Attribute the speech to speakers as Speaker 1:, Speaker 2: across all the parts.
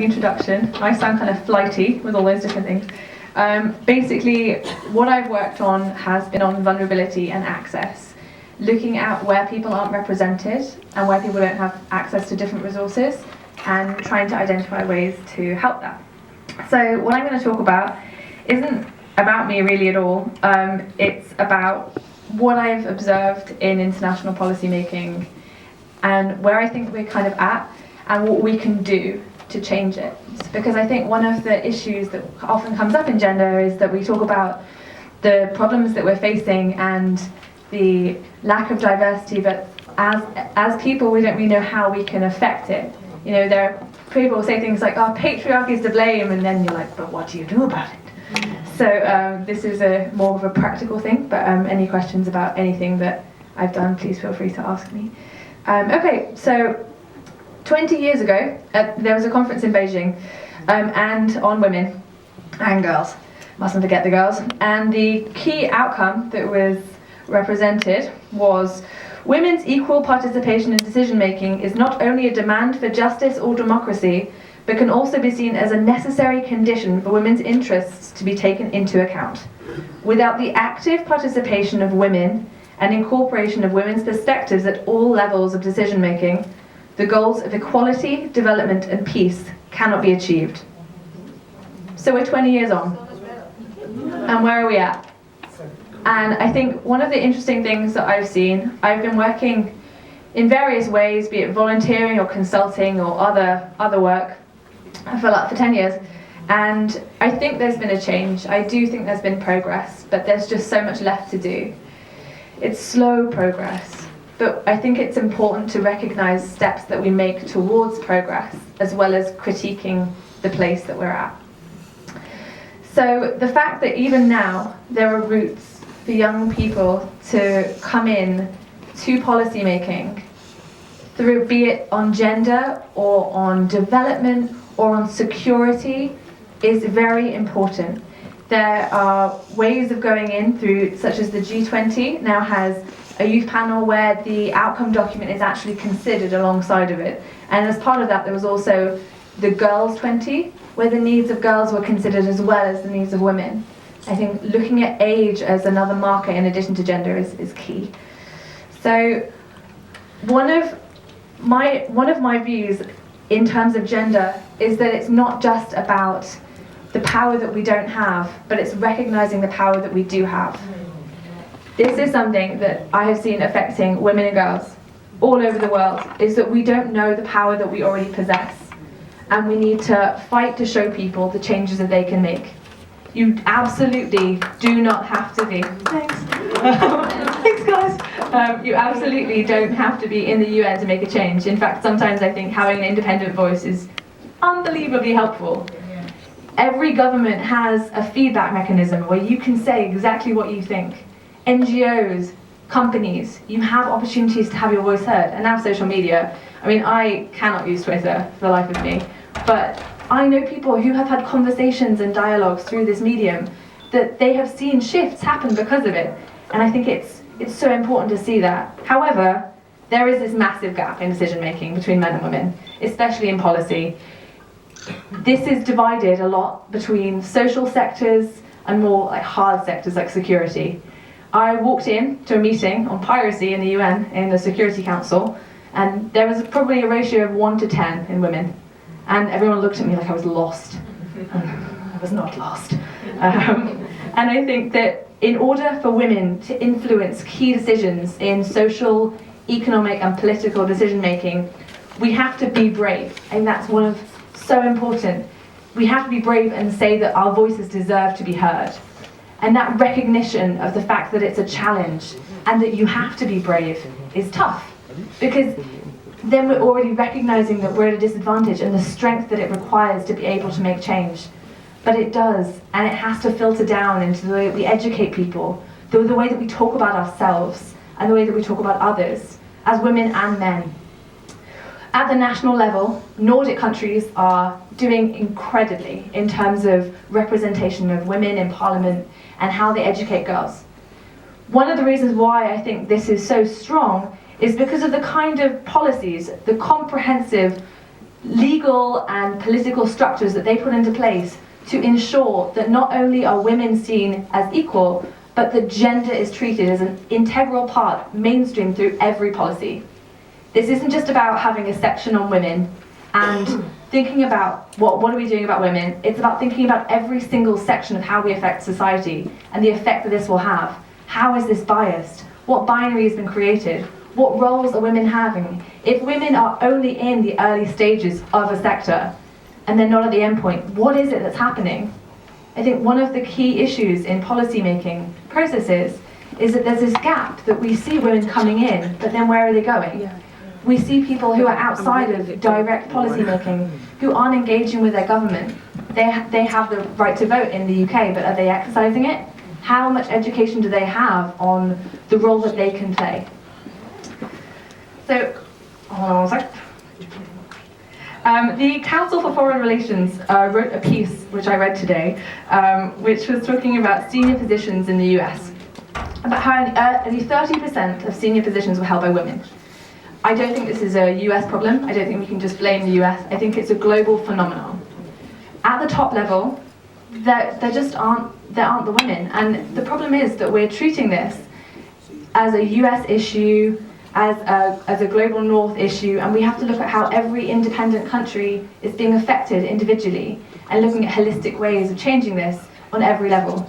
Speaker 1: Introduction. I sound kind of flighty with all those different things. Basically, what I've worked on has been on vulnerability and access, looking at where people aren't represented and where people don't have access to different resources, and trying to identify ways to help that. So what I'm going to talk about isn't about me really at all. It's about what I've observed in international policy making and where I think we're kind of at and what we can do to change it. Because I think one of the issues that often comes up in gender is that we talk about the problems that we're facing and the lack of diversity, but as people we don't really know how we can affect it. You know, there are people say things like, oh, patriarchy is to blame, and then you're like, but what do you do about it? So this is more of a practical thing, but any questions about anything that I've done, please feel free to ask me. Okay, so 20 years ago, there was a conference in Beijing and on women and girls, mustn't forget the girls, and the key outcome that was represented was women's equal participation in decision making is not only a demand for justice or democracy, but can also be seen as a necessary condition for women's interests to be taken into account. Without the active participation of women and incorporation of women's perspectives at all levels of decision making, the goals of equality, development, and peace cannot be achieved. So we're 20 years on. And where are we at? And I think one of the interesting things that I've seen, I've been working in various ways, be it volunteering or consulting or other work, for 10 years. And I think there's been a change. I do think there's been progress, but there's just so much left to do. It's slow progress. But I think it's important to recognise steps that we make towards progress, as well as critiquing the place that we're at. So the fact that even now there are routes for young people to come in to policy making, through be it on gender or on development or on security, is very important. There are ways of going in through, such as the G20 now has a youth panel where the outcome document is actually considered alongside of it. And as part of that, there was also the Girls 20, where the needs of girls were considered as well as the needs of women. I think looking at age as another marker in addition to gender is key. So one of my views in terms of gender is that it's not just about the power that we don't have, but it's recognizing the power that we do have. This is something that I have seen affecting women and girls all over the world, is that we don't know the power that we already possess. And we need to fight to show people the changes that they can make. You absolutely do not have to be, thanks, thanks guys. You absolutely don't have to be in the UN to make a change. In fact, sometimes I think having an independent voice is unbelievably helpful. Every government has a feedback mechanism where you can say exactly what you think. NGOs, companies, you have opportunities to have your voice heard. And now social media. I mean, I cannot use Twitter for the life of me, but I know people who have had conversations and dialogues through this medium that they have seen shifts happen because of it. And I think it's so important to see that. However, there is this massive gap in decision making between men and women, especially in policy. This is divided a lot between social sectors and more like hard sectors like security. I walked in to a meeting on piracy in the UN, in the Security Council, and there was probably a ratio of 1 to 10 in women. And everyone looked at me like I was lost. I was not lost. And I think that in order for women to influence key decisions in social, economic, and political decision making, we have to be brave. And that's so important. We have to be brave and say that our voices deserve to be heard. And that recognition of the fact that it's a challenge and that you have to be brave is tough, because then we're already recognizing that we're at a disadvantage and the strength that it requires to be able to make change. But it does, and it has to filter down into the way that we educate people, the way that we talk about ourselves, and the way that we talk about others, as women and men. At the national level, Nordic countries are doing incredibly in terms of representation of women in parliament and how they educate girls. One of the reasons why I think this is so strong is because of the kind of policies, the comprehensive legal and political structures that they put into place to ensure that not only are women seen as equal, but that gender is treated as an integral part, mainstream through every policy. This isn't just about having a section on women and thinking about what are we doing about women. It's about thinking about every single section of how we affect society and the effect that this will have. How is this biased? What binary has been created? What roles are women having? If women are only in the early stages of a sector and they're not at the end point, what is it that's happening? I think one of the key issues in policy-making processes is that there's this gap that we see women coming in, but then where are they going? We see people who are outside of direct policy-making, who aren't engaging with their government. They have the right to vote in the UK, but are they exercising it? How much education do they have on the role that they can play? So, hold on one sec. The Council for Foreign Relations wrote a piece, which I read today, which was talking about senior positions in the US, about how only 30% of senior positions were held by women. I don't think this is a US problem. I don't think we can just blame the US. I think it's a global phenomenon. At the top level, there aren't the women, and the problem is that we're treating this as a US issue, as a global north issue, and we have to look at how every independent country is being affected individually and looking at holistic ways of changing this on every level.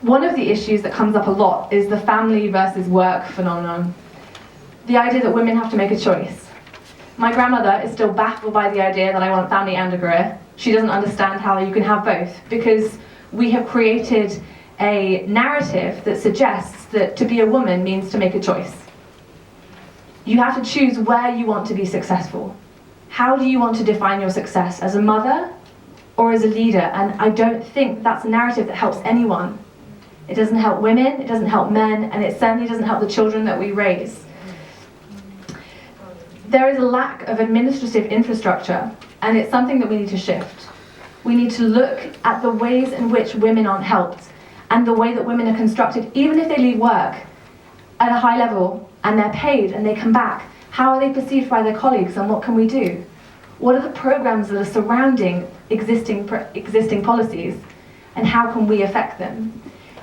Speaker 1: One of the issues that comes up a lot is the family versus work phenomenon. The idea that women have to make a choice. My grandmother is still baffled by the idea that I want family and a career. She doesn't understand how you can have both, because we have created a narrative that suggests that to be a woman means to make a choice. You have to choose where you want to be successful. How do you want to define your success, as a mother or as a leader? And I don't think that's a narrative that helps anyone. It doesn't help women, it doesn't help men, and it certainly doesn't help the children that we raise. There is a lack of administrative infrastructure, and it's something that we need to shift. We need to look at the ways in which women aren't helped, and the way that women are constructed, even if they leave work at a high level and they're paid and they come back. How are they perceived by their colleagues, and what can we do? What are the programs that are surrounding existing policies, and how can we affect them?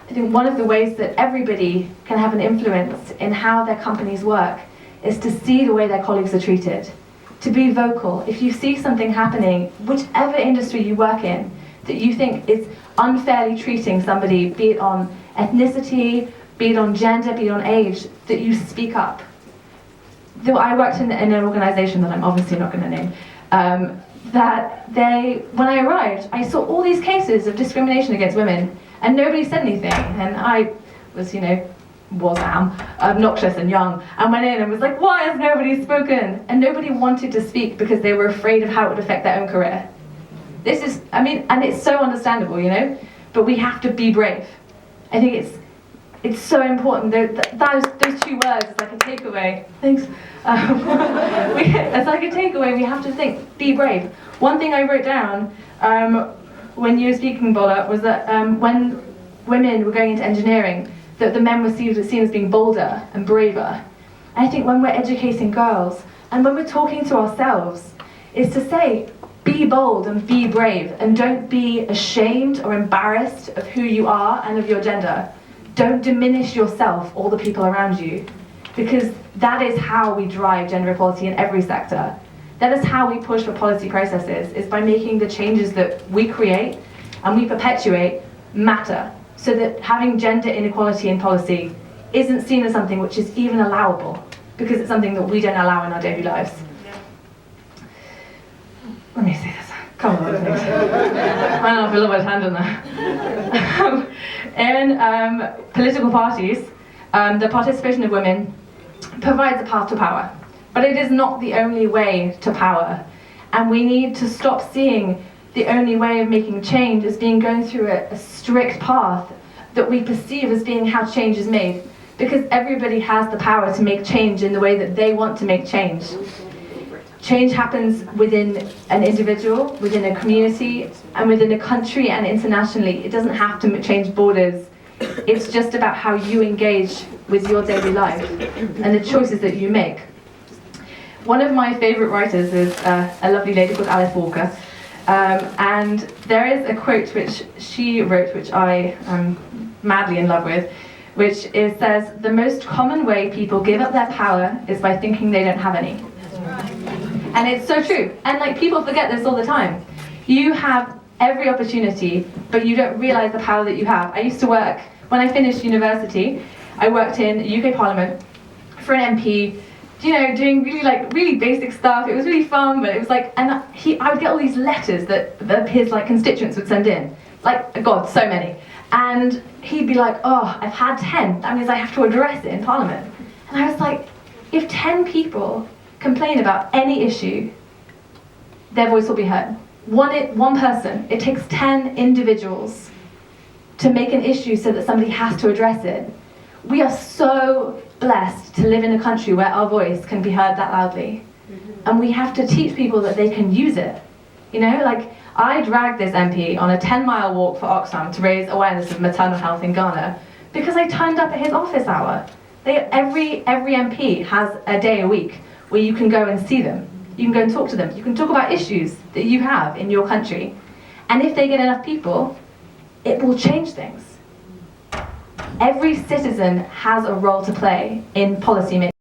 Speaker 1: I think one of the ways that everybody can have an influence in how their companies work is to see the way their colleagues are treated, to be vocal. If you see something happening, whichever industry you work in, that you think is unfairly treating somebody, be it on ethnicity, be it on gender, be it on age, that you speak up. Though I worked in an organisation that I'm obviously not going to name, when I arrived, I saw all these cases of discrimination against women, and nobody said anything, and I was, obnoxious and young, and went in and was like, why has nobody spoken? And nobody wanted to speak because they were afraid of how it would affect their own career. And it's so understandable, but we have to be brave. I think it's so important. Those two words is like a takeaway. Thanks. It's like a takeaway. We have to think, be brave. One thing I wrote down when you were speaking, Bola, was that when women were going into engineering, that the men were seen as being bolder and braver. And I think when we're educating girls, and when we're talking to ourselves, is to say, be bold and be brave, and don't be ashamed or embarrassed of who you are and of your gender. Don't diminish yourself or the people around you, because that is how we drive gender equality in every sector. That is how we push for policy processes, is by making the changes that we create and we perpetuate matter, so that having gender inequality in policy isn't seen as something which is even allowable, because it's something that we don't allow in our daily lives. Let me see this. Come on, thanks. I don't know if a little bit of hand on there. In political parties, the participation of women provides a path to power, but it is not the only way to power. And we need to stop seeing the only way of making change as being going through a strict path that we perceive as being how change is made, because everybody has the power to make change in the way that they want to make change. Change happens within an individual, within a community, and within a country and internationally. It doesn't have to change borders. It's just about how you engage with your daily life and the choices that you make. One of my favourite writers is a lovely lady called Alice Walker. And there is a quote which she wrote, which I am madly in love with, which says, "The most common way people give up their power is by thinking they don't have any." And it's so true. And like, people forget this all the time. You have every opportunity, but you don't realise the power that you have. I used to work, when I finished university, I worked in UK Parliament for an MP, you know, doing really basic stuff. It was really fun, but it was like, and I would get all these letters that his like constituents would send in, like, God, so many. And he'd be like, "Oh, I've had 10. That means I have to address it in Parliament." And I was like, if 10 people complain about any issue, their voice will be heard. One person. It takes 10 individuals to make an issue so that somebody has to address it. We are so blessed to live in a country where our voice can be heard that loudly. And we have to teach people that they can use it. You know, like, I dragged this MP on a 10-mile walk for Oxfam to raise awareness of maternal health in Ghana because I turned up at his office hour. Every MP has a day a week where you can go and see them. You can go and talk to them. You can talk about issues that you have in your country. And if they get enough people, it will change things. Every citizen has a role to play in policy making.